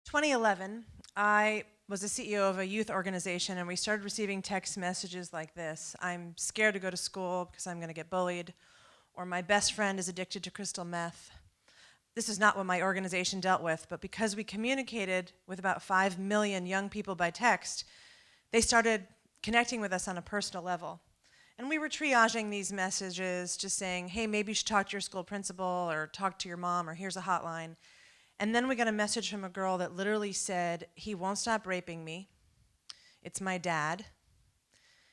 2011, I was the CEO of a youth organization, and we started receiving text messages like this: I'm scared to go to school because I'm going to get bullied, or my best friend is addicted to crystal meth. This is not what my organization dealt with, but because we communicated with about 5 million young people by text, they started connecting with us on a personal level. And we were triaging these messages, just saying, hey, maybe you should talk to your school principal, or talk to your mom, or here's a hotline. And then we got a message from a girl that literally said, he won't stop raping me. It's my dad.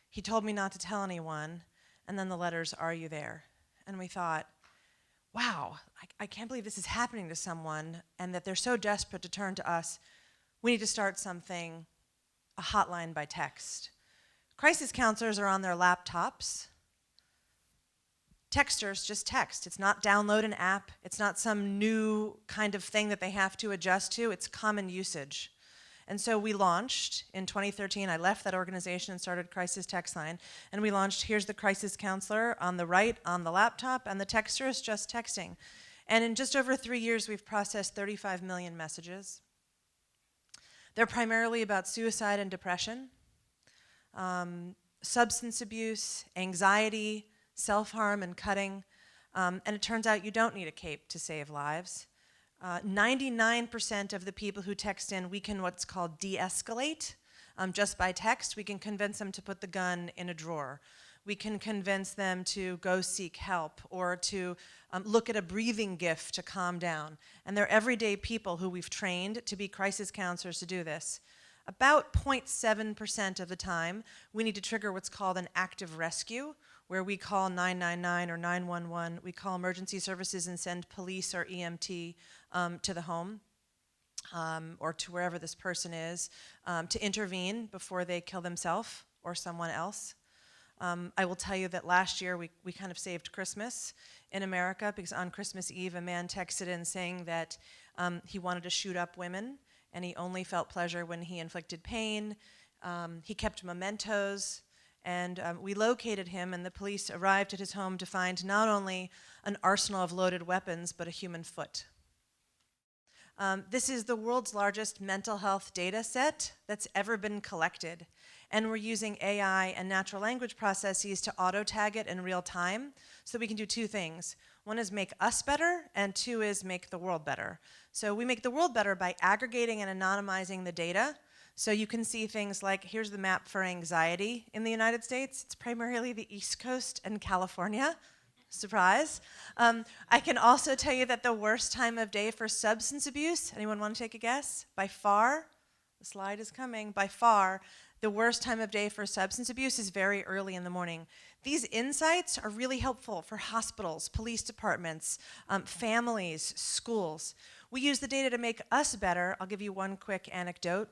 He told me not to tell anyone. And then the letters, are you there? And we thought, wow, I can't believe this is happening to someone, and that they're so desperate to turn to us. We need to start something, a hotline by text. Crisis counselors are on their laptops. Texters just text. It's not download an app. It's not some new kind of thing that they have to adjust to. It's common usage. And so we launched in 2013. I left that organization and started Crisis Text Line. And we launched, here's the crisis counselor on the right, on the laptop, and the texter is just texting. And in just over 3 years, we've processed 35 million messages. They're primarily about suicide and depression, substance abuse, anxiety, self-harm and cutting, and it turns out you don't need a cape to save lives. 99% of the people who text in, we can what's called de-escalate. Just by text, we can convince them to put the gun in a drawer. We can convince them to go seek help, or to look at a breathing GIF to calm down. And they're everyday people who we've trained to be crisis counselors to do this. About 0.7% of the time, we need to trigger what's called an active rescue, where we call 999 or 911. We call emergency services and send police or EMT to the home or to wherever this person is to intervene before they kill themselves or someone else. I will tell you that last year we kind of saved Christmas in America, because on Christmas Eve a man texted in saying that he wanted to shoot up women, and he only felt pleasure when he inflicted pain. He kept mementos. And we located him, and the police arrived at his home to find not only an arsenal of loaded weapons, but a human foot. This is the world's largest mental health data set that's ever been collected. And we're using AI and natural language processes to auto-tag it in real time, so we can do two things. One is make us better, and two is make the world better. So we make the world better by aggregating and anonymizing the data. So you can see things like, here's the map for anxiety in the United States. It's primarily the East Coast and California. Surprise. I can also tell you that the worst time of day for substance abuse, anyone want to take a guess? By far, the slide is coming, by far, the worst time of day for substance abuse is very early in the morning. These insights are really helpful for hospitals, police departments, families, schools. We use the data to make us better. I'll give you one quick anecdote.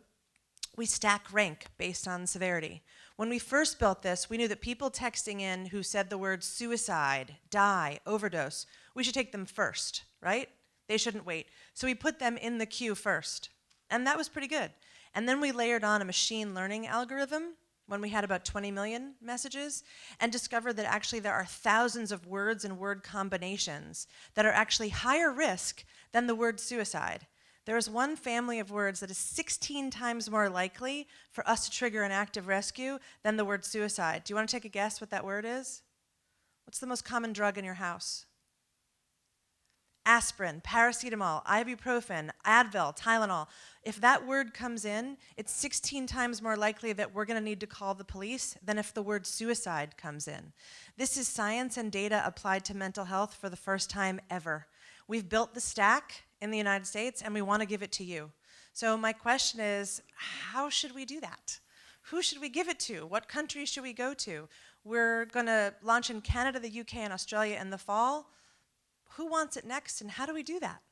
We stack rank based on severity. When we first built this, we knew that people texting in who said the words suicide, die, overdose, we should take them first, right? They shouldn't wait. So we put them in the queue first. And that was pretty good. And then we layered on a machine learning algorithm when we had about 20 million messages, and discovered that actually there are thousands of words and word combinations that are actually higher risk than the word suicide. There is one family of words that is 16 times more likely for us to trigger an active rescue than the word suicide. Do you want to take a guess what that word is? What's the most common drug in your house? Aspirin, paracetamol, ibuprofen, Advil, Tylenol. If that word comes in, it's 16 times more likely that we're going to need to call the police than if the word suicide comes in. This is science and data applied to mental health for the first time ever. We've built the stack in the United States, and we want to give it to you. So my question is, how should we do that? Who should we give it to? What countries should we go to? We're going to launch in Canada, the UK, and Australia in the fall. Who wants it next, and how do we do that?